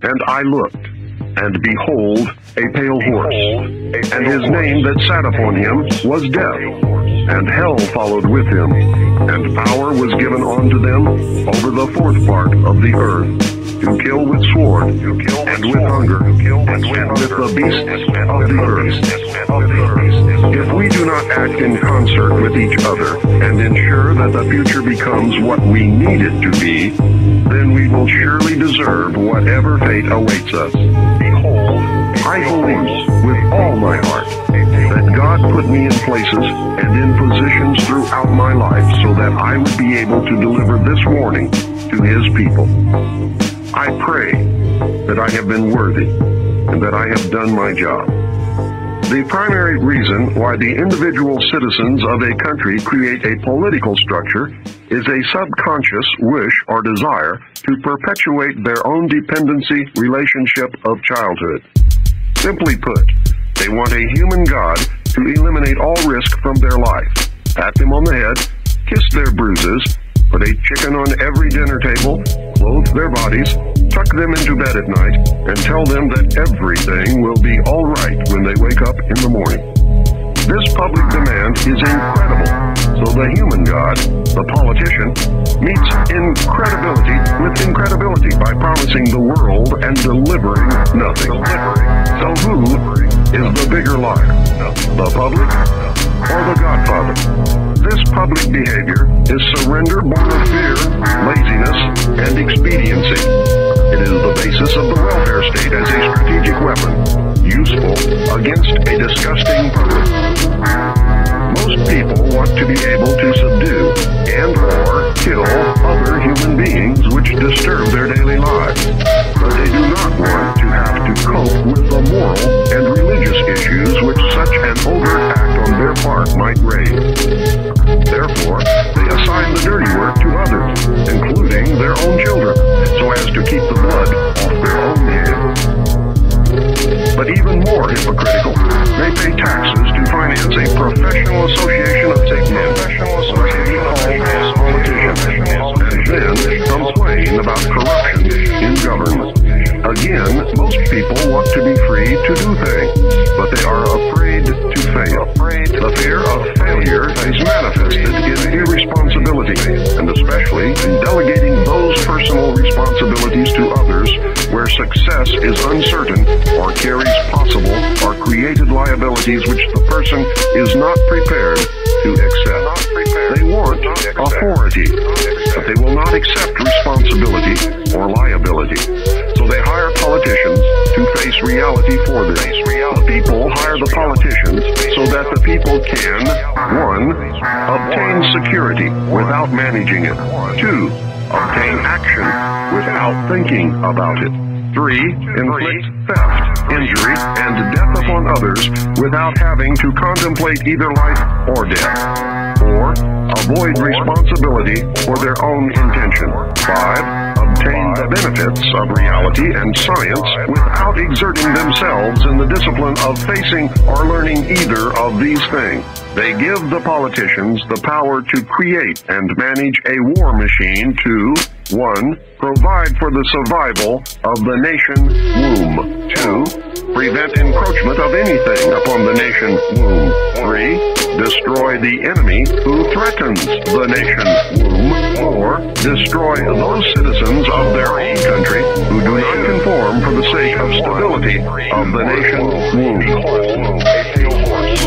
And I looked, and behold, a pale horse, and his name that sat upon him was Death, and hell followed with him, and power was given unto them over the fourth part of the earth, to kill with sword, and with hunger, and with the beasts of the earth. If we do not act in concert with each other, and ensure that the future becomes what we need it to be, then we will surely deserve whatever fate awaits us. Behold, I believe with all my heart that God put me in places and in positions throughout my life so that I would be able to deliver this warning to His people. I pray that I have been worthy and that I have done my job. The primary reason why the individual citizens of a country create a political structure is a subconscious wish or desire to perpetuate their own dependency relationship of childhood. Simply put, they want a human God to eliminate all risk from their life, pat them on the head, kiss their bruises, put a chicken on every dinner table, clothe their bodies, tuck them into bed at night, and tell them that everything will be all right when they wake up in the morning. This public demand is incredible, so the human God, the politician, meets incredibility with incredibility by promising the world and delivering nothing. So who is the bigger liar, the public or the Godfather? This public behavior is surrender born of fear, laziness, and expediency. It is the basis of the welfare state as a strategic weapon, useful against a disgusting public. Most people want to be able to subdue and/or kill other human beings which disturb their daily lives, but they do not want to have to cope with the moral and religious issues which such an overt act on their part might raise. Therefore, they assign the dirty work to others, including their own children, so as to keep the blood off their own hands. But even more hypocritical, they pay taxes to finance a professional association of politicians, and then complain about corruption in government. Again, most people want to be free to do things, but they are afraid to fail. The fear of failure is manifested in irresponsibility, and especially in delegating those personal responsibilities to others where success is uncertain or carries possible or created liabilities which the person is not prepared to accept. They want authority, but they will not accept responsibility or liability. So they hire politicians to face reality for them. The people hire the politicians so that the people can, 1, obtain security without managing it, 2, obtain action without thinking about it, 3, inflict theft, injury, and death upon others without having to contemplate either life or death, 4, avoid responsibility for their own intention, 5, obtain the benefits of reality and science without exerting themselves in the discipline of facing or learning either of these things. They give the politicians the power to create and manage a war machine to 1. Provide for the survival of the nation womb. 2. Prevent encroachment of anything upon the nation womb. 3. Destroy the enemy who threatens the nation womb. 4. Destroy those citizens of their own country who do not conform for the sake of stability of the nation womb.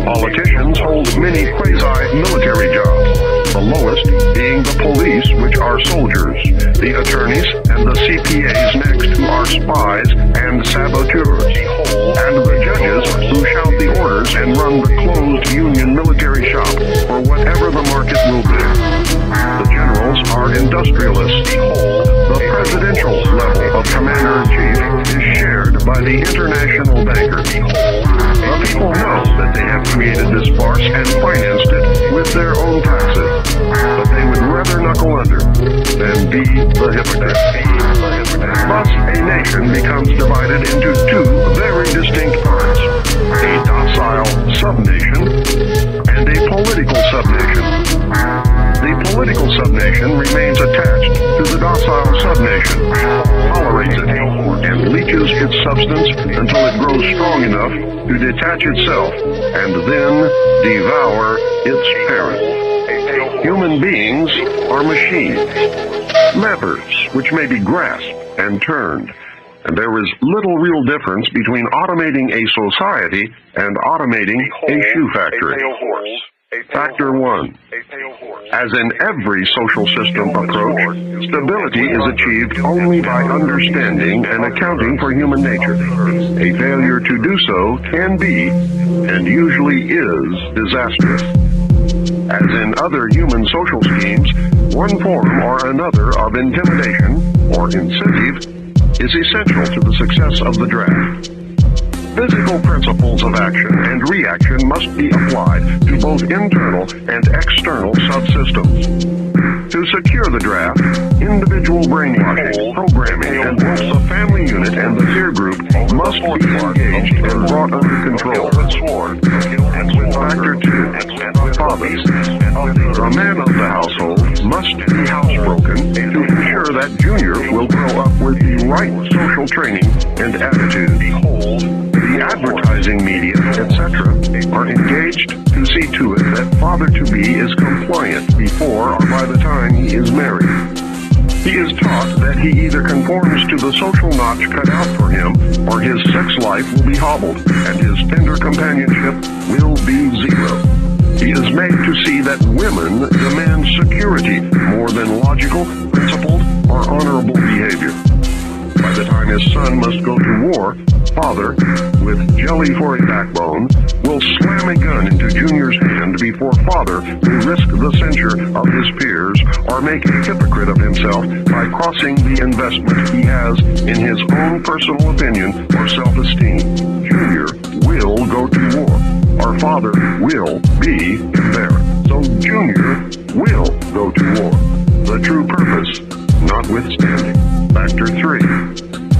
Politicians hold many quasi-military jobs, the lowest being the police, which are soldiers, the attorneys, and the CPAs next, who are spies and saboteurs, and the judges who shout the orders and run the closed union military shop for whatever the market will do. The generals are industrialists. The presidential level of commander-in-chief is shared by the international bankers. The people know that they have created this farce and financed it with their own taxes, but they would rather knuckle under than be the hypocrite. Thus, a nation becomes divided into 2 very distinct parts: a docile subnation and a political subnation. The political subnation remains attached to the docile subnation, tolerates it, and leads produce its substance until it grows strong enough to detach itself and then devour its parent. Human beings are machines, levers which may be grasped and turned. And there is little real difference between automating a society and automating a shoe factory. Factor 1. As in every social system approach, stability is achieved only by understanding and accounting for human nature. A failure to do so can be, and usually is, disastrous. As in other human social schemes, one form or another of intimidation or incentive is essential to the success of the draft. Physical principles of action and reaction must be applied to both internal and external subsystems. To secure the draft, individual brainwashing, programming, and both the family unit and the peer group must be engaged and brought under control. Factor 2. Fathers. The man of the household must be housebroken to ensure that Junior will grow up with the right social training and attitude. The advertising media, etc., are engaged to see to it that father-to-be is compliant before or by the time he is married. He is taught that he either conforms to the social notch cut out for him, or his sex life will be hobbled, and his tender companionship will be zero. He is made to see that women demand security more than logical, principled, or honorable behavior. By the time his son must go to war, father, with jelly for a backbone, will slam a gun into Junior's hand before father will risk the censure of his peers or make a hypocrite of himself by crossing the investment he has in his own personal opinion or self-esteem. Junior will go to war. Our father will be embarrassed. So Junior will go to war. The true purpose notwithstanding. Factor 3.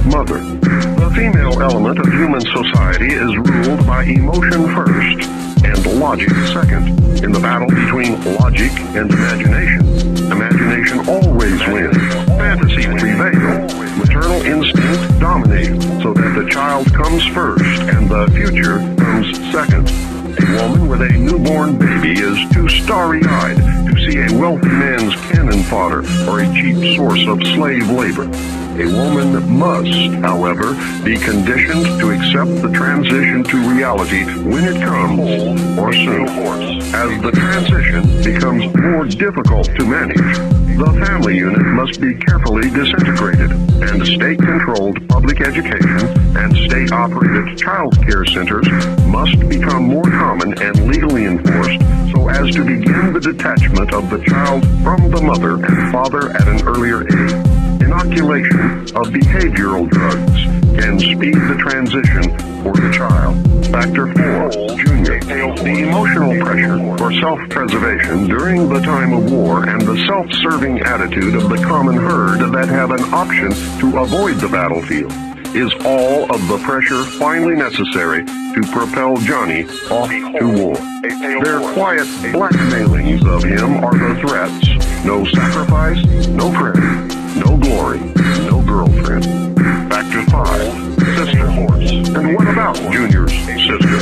Mother. The female element of human society is ruled by emotion first and logic second. In the battle between logic and imagination, imagination always wins. Fantasy prevails. Maternal instinct dominates, so that the child comes first and the future comes second. A woman with a newborn baby is too starry-eyed to see a wealthy man's cannon fodder or a cheap source of slave labor. A woman must, however, be conditioned to accept the transition to reality when it comes, or soon. As the transition becomes more difficult to manage, the family unit must be carefully disintegrated, and state-controlled public education and state-operated child care centers must become more common and legally enforced so as to begin the detachment of the child from the mother and father at an earlier age. Inoculation of behavioral drugs can speed the transition for the child. Factor 4. Junior. The emotional pressure for self-preservation during the time of war and the self-serving attitude of the common herd that have an option to avoid the battlefield is all of the pressure finally necessary to propel Johnny off to war. Their quiet blackmailings of him are the threats. No sacrifice, no friend. No glory, no girlfriend. Factor 5. Sister. And what about Junior's sister?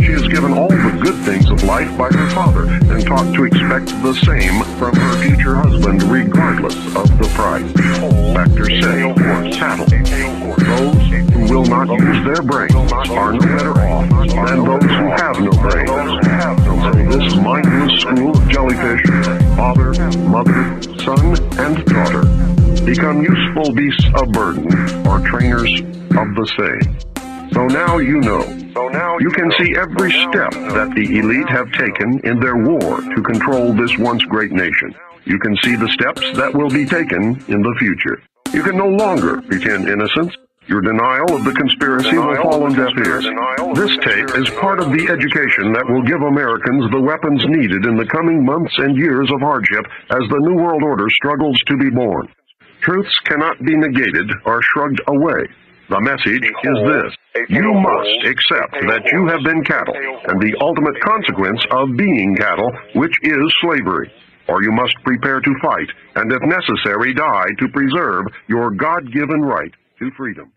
She is given all the good things of life by her father and taught to expect the same from her future husband regardless of the price. Factor 6. Tattle. Those who will not use their brains are no better off than those who have no brains. So this mindless school of jellyfish, father, mother, son, and daughter, become useful beasts of burden or trainers of the same. So now you know. You can see every step that the elite have taken in their war to control this once great nation. You can see the steps that will be taken in the future. You can no longer pretend innocence. Your denial of the conspiracy will fall on deaf ears. This tape is part of the education that will give Americans the weapons needed in the coming months and years of hardship as the New World Order struggles to be born. Truths cannot be negated or shrugged away. The message is this: you must accept that you have been cattle, and the ultimate consequence of being cattle, which is slavery. Or you must prepare to fight, and if necessary, die to preserve your God-given right to freedom.